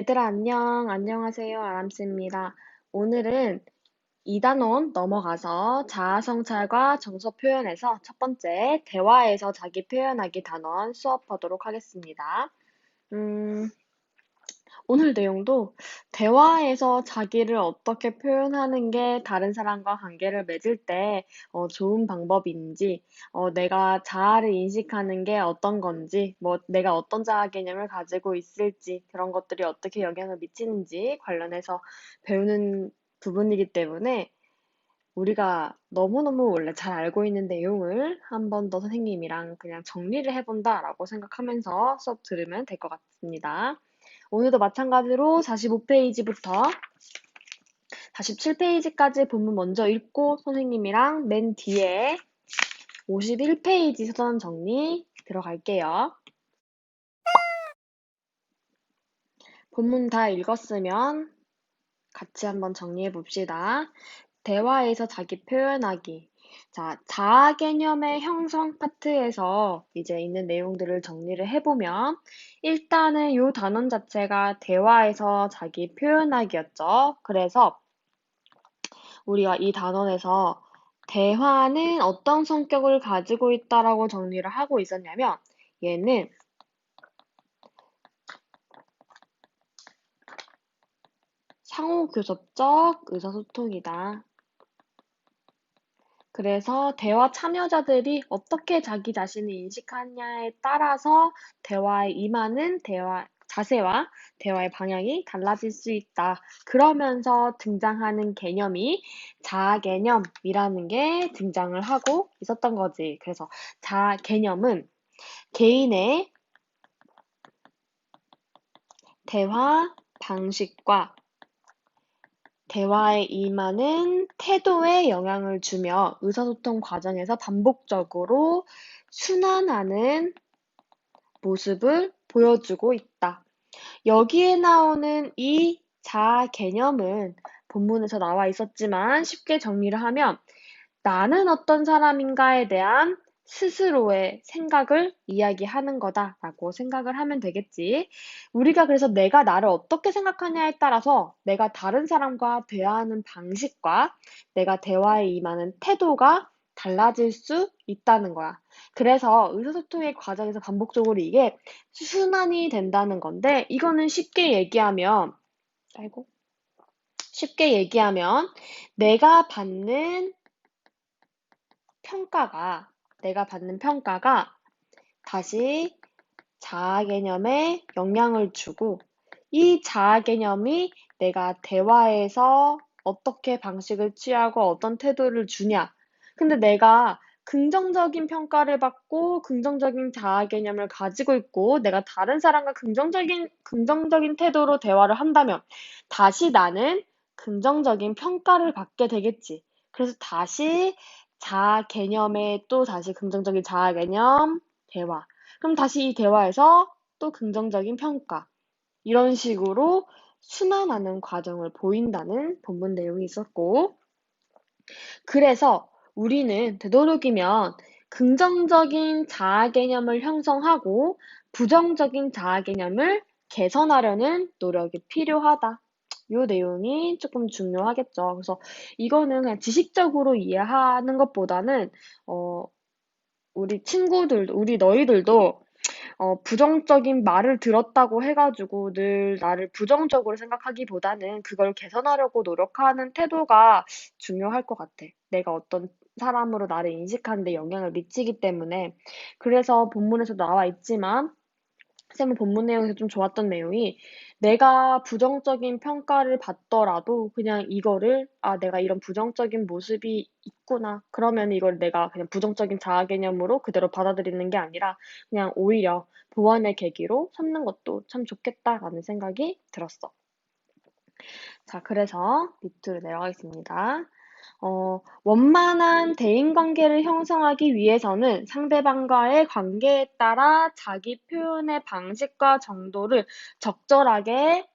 얘들아, 안녕. 안녕하세요. 아람스입니다. 오늘은 2단원 넘어가서 자아성찰과 정서 표현에서 첫 번째, 대화에서 자기 표현하기 단원 수업하도록 하겠습니다. 음, 오늘 내용도 대화에서 자기를 어떻게 표현하는 게 다른 사람과 관계를 맺을 때 좋은 방법인지, 내가 자아를 인식하는 게 어떤 건지, 내가 어떤 자아 개념을 가지고 있을지, 그런 것들이 어떻게 영향을 미치는지 관련해서 배우는 부분이기 때문에 우리가 너무너무 원래 잘 알고 있는 내용을 한 번 더 선생님이랑 그냥 정리를 해본다라고 생각하면서 수업 들으면 될 것 같습니다. 오늘도 마찬가지로 45페이지부터 47페이지까지 본문 먼저 읽고 선생님이랑 맨 뒤에 51페이지 사전 정리 들어갈게요. 본문 다 읽었으면 같이 한번 정리해 봅시다. 대화에서 자기 표현하기. 자, 자아 개념의 형성 파트에서 이제 있는 내용들을 정리를 해보면, 일단은 이 단원 자체가 대화에서 자기 표현하기였죠. 그래서 우리가 이 단원에서 대화는 어떤 성격을 가지고 있다라고 정리를 하고 있었냐면, 얘는 상호교섭적 의사소통이다. 그래서 대화 참여자들이 어떻게 자기 자신을 인식하냐에 따라서 대화에 임하는 자세와 대화의 방향이 달라질 수 있다. 그러면서 등장하는 개념이 자아 개념이라는 게 등장을 하고 있었던 거지. 그래서 자아 개념은 개인의 대화 방식과 대화에 임하는 태도에 영향을 주며 의사소통 과정에서 반복적으로 순환하는 모습을 보여주고 있다. 여기에 나오는 이 자아 개념은 본문에서 나와 있었지만 쉽게 정리를 하면 나는 어떤 사람인가에 대한 스스로의 생각을 이야기하는 거다라고 생각을 하면 되겠지. 우리가 그래서 내가 나를 어떻게 생각하냐에 따라서 내가 다른 사람과 대화하는 방식과 내가 대화에 임하는 태도가 달라질 수 있다는 거야. 그래서 의사소통의 과정에서 반복적으로 이게 순환이 된다는 건데, 이거는 쉽게 얘기하면 내가 받는 평가가, 내가 받는 평가가 다시 자아 개념에 영향을 주고, 이 자아 개념이 내가 대화에서 어떻게 방식을 취하고 어떤 태도를 주냐. 근데 내가 긍정적인 평가를 받고 긍정적인 자아 개념을 가지고 있고 내가 다른 사람과 긍정적인 태도로 대화를 한다면 다시 나는 긍정적인 평가를 받게 되겠지. 그래서 다시 자아 개념에 또 다시 긍정적인 자아 개념, 대화. 그럼 다시 이 대화에서 또 긍정적인 평가. 이런 식으로 순환하는 과정을 보인다는 본문 내용이 있었고, 그래서 우리는 되도록이면 긍정적인 자아 개념을 형성하고 부정적인 자아 개념을 개선하려는 노력이 필요하다. 이 내용이 조금 중요하겠죠. 그래서 이거는 그냥 지식적으로 이해하는 것보다는, 우리 너희들도 부정적인 말을 들었다고 해가지고 늘 나를 부정적으로 생각하기보다는 그걸 개선하려고 노력하는 태도가 중요할 것 같아. 내가 어떤 사람으로 나를 인식하는 데 영향을 미치기 때문에. 그래서 본문에서 나와 있지만, 쌤은 본문 내용에서 좀 좋았던 내용이 내가 부정적인 평가를 받더라도 그냥 이거를 내가 이런 부정적인 모습이 있구나. 그러면 이걸 내가 그냥 부정적인 자아 개념으로 그대로 받아들이는 게 아니라 그냥 오히려 보완의 계기로 삼는 것도 참 좋겠다라는 생각이 들었어. 자, 그래서 밑으로 내려가겠습니다. 원만한 대인관계를 형성하기 위해서는 상대방과의 관계에 따라 자기 표현의 방식과 정도를 적절하게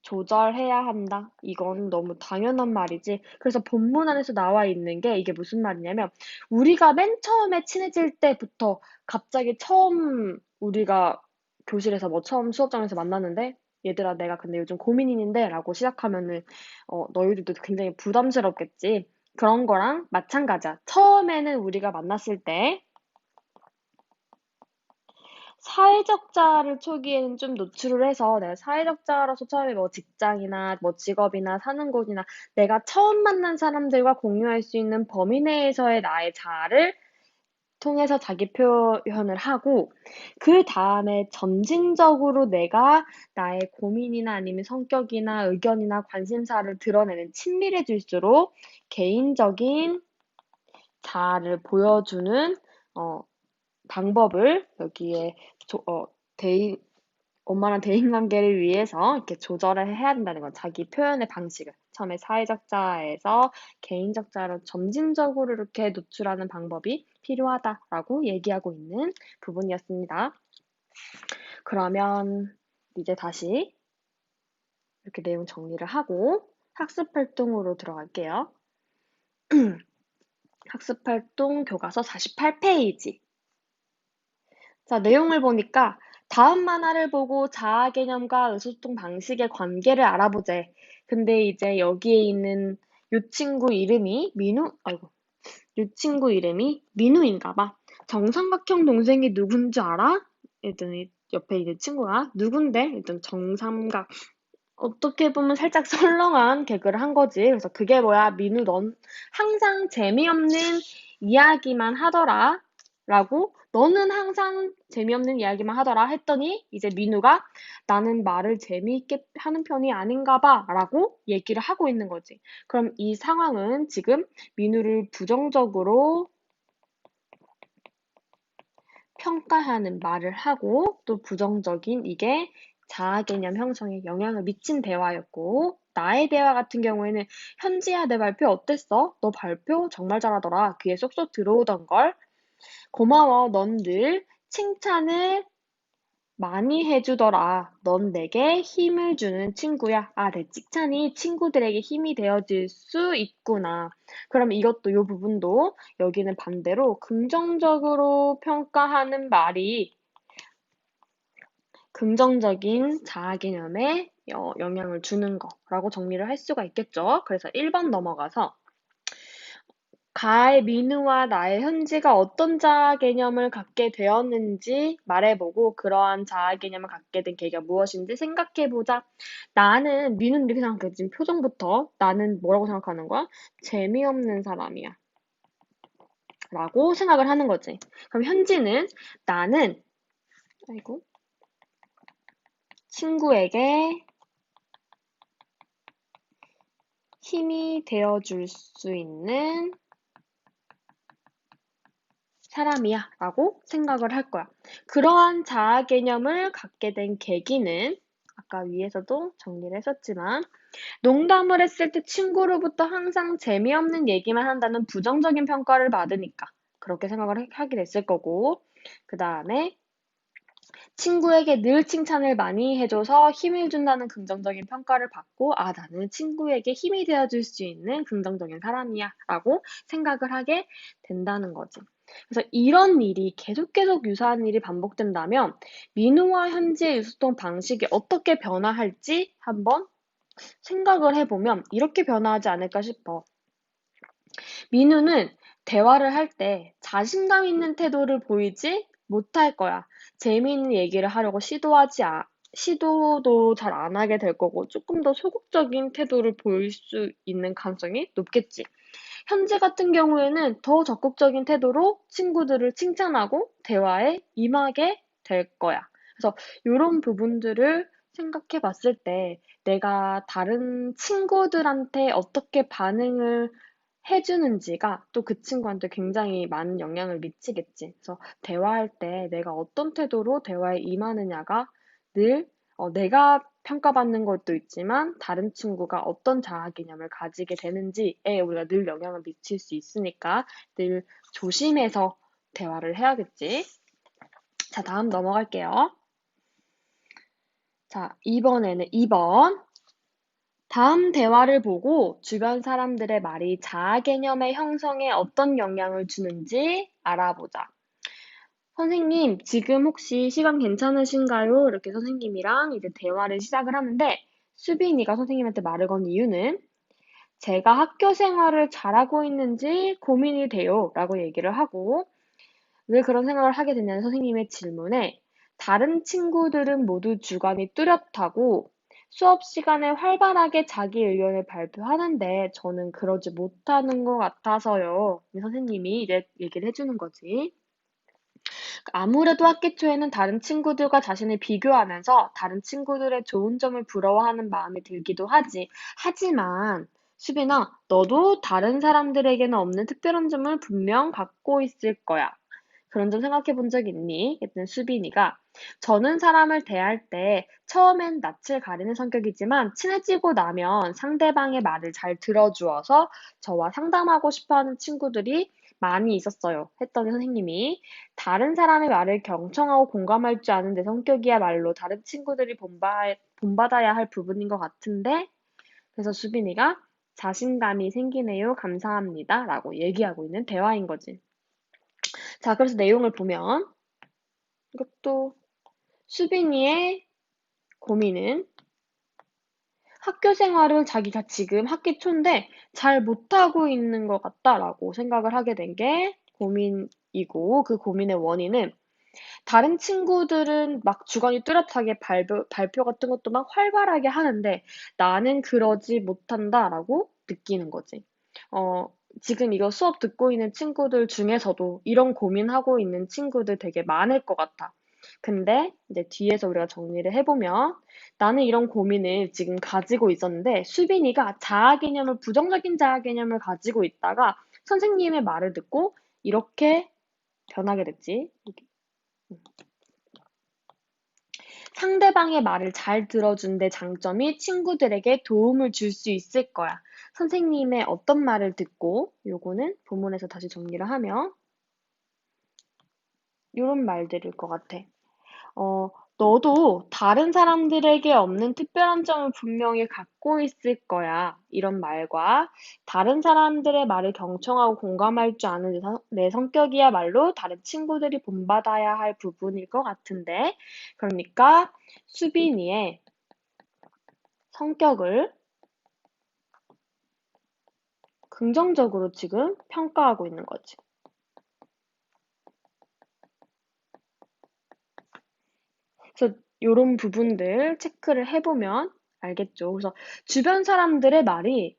조절해야 한다. 이건 너무 당연한 말이지. 그래서 본문 안에서 나와 있는 게 이게 무슨 말이냐면, 우리가 맨 처음에 친해질 때부터 갑자기 처음 우리가 교실에서 처음 수업장에서 만났는데 얘들아, 내가 근데 요즘 고민이 있는데 라고 시작하면은, 너희들도 굉장히 부담스럽겠지. 그런 거랑 마찬가지야. 처음에는 우리가 만났을 때, 사회적 자아를 초기에는 좀 노출을 해서 내가 사회적 자아로서 처음에 뭐 직장이나 뭐 직업이나 사는 곳이나 내가 처음 만난 사람들과 공유할 수 있는 범위 내에서의 나의 자아를 통해서 자기 표현을 하고, 그 다음에 점진적으로 내가 나의 고민이나 아니면 성격이나 의견이나 관심사를 드러내는 친밀해질수록 개인적인 자아를 보여주는 방법을 여기에 대인, 원만한 대인관계를 위해서 이렇게 조절을 해야 된다는 건 자기 표현의 방식을 처음에 사회적 자아에서 개인적 자아로 점진적으로 이렇게 노출하는 방법이 필요하다라고 얘기하고 있는 부분이었습니다. 그러면 이제 다시 이렇게 내용 정리를 하고 학습 활동으로 들어갈게요. 학습 활동 교과서 48페이지. 자, 내용을 보니까 다음 만화를 보고 자아 개념과 의소통 방식의 관계를 알아보재. 근데 이제 여기에 있는 요 친구 이름이 요 친구 이름이 민우인가 봐. 정삼각형 동생이 누군지 알아? 일단 옆에 있는 친구가 누군데? 일단 정삼각. 어떻게 보면 살짝 설렁한 개그를 한 거지. 그래서 그게 뭐야? 민우, 넌 항상 재미없는 이야기만 하더라. 라고, 너는 항상 재미없는 이야기만 하더라 했더니, 이제 민우가 나는 말을 재미있게 하는 편이 아닌가 봐. 라고 얘기를 하고 있는 거지. 그럼 이 상황은 지금 민우를 부정적으로 평가하는 말을 하고, 또 부정적인 이게 자아 개념 형성에 영향을 미친 대화였고, 나의 대화 같은 경우에는 현지야, 내 발표 어땠어? 너 발표 정말 잘하더라. 귀에 쏙쏙 들어오던걸. 고마워. 넌 늘 칭찬을 많이 해주더라. 넌 내게 힘을 주는 친구야. 아, 내 칭찬이 친구들에게 힘이 되어줄 수 있구나. 그럼 이것도, 이 부분도 여기는 반대로 긍정적으로 평가하는 말이 긍정적인 자아 개념에 영향을 주는 거라고 정리를 할 수가 있겠죠. 그래서 1번 넘어가서 가의 민우와 나의 현지가 어떤 자아 개념을 갖게 되었는지 말해보고 그러한 자아 개념을 갖게 된 계기가 무엇인지 생각해보자. 나는, 민우는 이렇게 생각해. 지금 표정부터 나는 뭐라고 생각하는 거야? 재미없는 사람이야. 라고 생각을 하는 거지. 그럼 현지는 나는 친구에게 힘이 되어줄 수 있는 사람이야 라고 생각을 할 거야. 그러한 자아 개념을 갖게 된 계기는 아까 위에서도 정리를 했었지만 농담을 했을 때 친구로부터 항상 재미없는 얘기만 한다는 부정적인 평가를 받으니까 그렇게 생각을 하게 됐을 거고, 그 다음에 친구에게 늘 칭찬을 많이 해줘서 힘을 준다는 긍정적인 평가를 받고, 아, 나는 친구에게 힘이 되어줄 수 있는 긍정적인 사람이야 라고 생각을 하게 된다는 거지. 그래서 이런 일이 계속 유사한 일이 반복된다면 민우와 현지의 유소통 방식이 어떻게 변화할지 한번 생각을 해보면 이렇게 변화하지 않을까 싶어. 민우는 대화를 할 때 자신감 있는 태도를 보이지 못할 거야. 재미있는 얘기를 하려고 시도도 잘 안 하게 될 거고, 조금 더 소극적인 태도를 보일 수 있는 가능성이 높겠지. 현재 같은 경우에는 더 적극적인 태도로 친구들을 칭찬하고 대화에 임하게 될 거야. 그래서 이런 부분들을 생각해 봤을 때 내가 다른 친구들한테 어떻게 반응을 해주는지가 또 그 친구한테 굉장히 많은 영향을 미치겠지. 그래서 대화할 때 내가 어떤 태도로 대화에 임하느냐가 늘 내가 평가받는 것도 있지만 다른 친구가 어떤 자아 개념을 가지게 되는지에 우리가 늘 영향을 미칠 수 있으니까 늘 조심해서 대화를 해야겠지. 자, 다음 넘어갈게요. 자, 이번에는 2번. 다음 대화를 보고 주변 사람들의 말이 자아 개념의 형성에 어떤 영향을 주는지 알아보자. 선생님, 지금 혹시 시간 괜찮으신가요? 이렇게 선생님이랑 이제 대화를 시작을 하는데, 수빈이가 선생님한테 말을 건 이유는 제가 학교 생활을 잘하고 있는지 고민이 돼요. 라고 얘기를 하고, 왜 그런 생각을 하게 됐냐는 선생님의 질문에 다른 친구들은 모두 주관이 뚜렷하고 수업 시간에 활발하게 자기 의견을 발표하는데 저는 그러지 못하는 것 같아서요. 선생님이 이제 얘기를 해주는 거지. 아무래도 학기 초에는 다른 친구들과 자신을 비교하면서 다른 친구들의 좋은 점을 부러워하는 마음이 들기도 하지. 하지만, 수빈아, 너도 다른 사람들에게는 없는 특별한 점을 분명 갖고 있을 거야. 그런 점 생각해 본 적 있니? 그랬더니 수빈이가 저는 사람을 대할 때 처음엔 낯을 가리는 성격이지만 친해지고 나면 상대방의 말을 잘 들어주어서 저와 상담하고 싶어 하는 친구들이 많이 있었어요. 했더니 선생님이 다른 사람의 말을 경청하고 공감할 줄 아는 내 성격이야말로 다른 친구들이 본받아야 할 부분인 것 같은데 그래서 수빈이가 자신감이 생기네요. 감사합니다. 라고 얘기하고 있는 대화인 거지. 자, 그래서 내용을 보면 이것도 수빈이의 고민은 학교 생활을 자기가 지금 학기 초인데 잘 못하고 있는 것 같다라고 생각을 하게 된 게 고민이고 그 고민의 원인은 다른 친구들은 막 주관이 뚜렷하게 발표 같은 것도 막 활발하게 하는데 나는 그러지 못한다라고 느끼는 거지. 어, 지금 이거 수업 듣고 있는 친구들 중에서도 이런 고민하고 있는 친구들 되게 많을 것 같아. 근데 이제 뒤에서 우리가 정리를 해보면 나는 이런 고민을 지금 가지고 있었는데 수빈이가 자아 개념을 부정적인 자아 개념을 가지고 있다가 선생님의 말을 듣고 이렇게 변하게 됐지. 상대방의 말을 잘 들어준 내 장점이 친구들에게 도움을 줄 수 있을 거야. 선생님의 어떤 말을 듣고, 요거는 본문에서 다시 정리를 하면, 요런 말들일 것 같아. 어, 너도 다른 사람들에게 없는 특별한 점을 분명히 갖고 있을 거야. 이런 말과 다른 사람들의 말을 경청하고 공감할 줄 아는 내 성격이야말로 다른 친구들이 본받아야 할 부분일 것 같은데. 그러니까 수빈이의 성격을 긍정적으로 지금 평가하고 있는 거지. 그래서 이런 부분들 체크를 해보면 알겠죠. 그래서 주변 사람들의 말이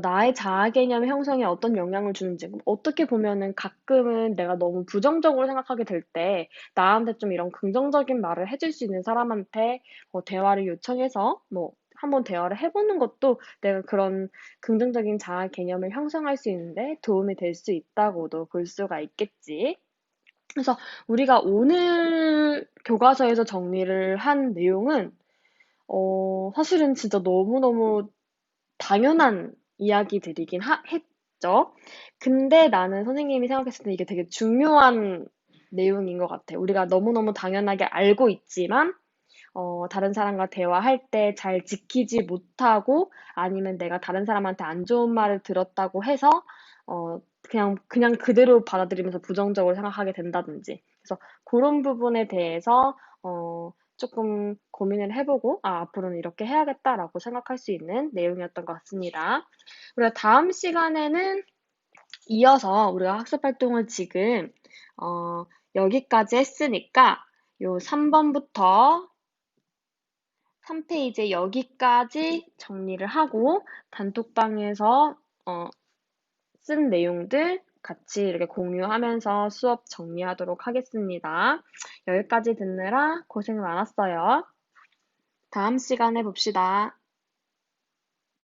나의 자아 개념 형성에 어떤 영향을 주는지 어떻게 보면은 가끔은 내가 너무 부정적으로 생각하게 될 때 나한테 좀 이런 긍정적인 말을 해줄 수 있는 사람한테 대화를 요청해서 뭐 한번 대화를 해보는 것도 내가 그런 긍정적인 자아 개념을 형성할 수 있는데 도움이 될 수 있다고도 볼 수가 있겠지. 그래서 우리가 오늘 교과서에서 정리를 한 내용은 사실은 진짜 너무너무 당연한 이야기들이긴 했죠. 근데 나는 선생님이 생각했을 때 이게 되게 중요한 내용인 것 같아. 우리가 너무너무 당연하게 알고 있지만, 다른 사람과 대화할 때 잘 지키지 못하고, 아니면 내가 다른 사람한테 안 좋은 말을 들었다고 해서, 그냥 그대로 받아들이면서 부정적으로 생각하게 된다든지. 그래서 그런 부분에 대해서, 조금 고민을 해보고, 앞으로는 이렇게 해야겠다라고 생각할 수 있는 내용이었던 것 같습니다. 우리가 다음 시간에는 이어서 우리가 학습 활동을 지금, 여기까지 했으니까, 요 3번부터 3페이지 여기까지 정리를 하고, 단톡방에서, 쓴 내용들 같이 이렇게 공유하면서 수업 정리하도록 하겠습니다. 여기까지 듣느라 고생 많았어요. 다음 시간에 봅시다.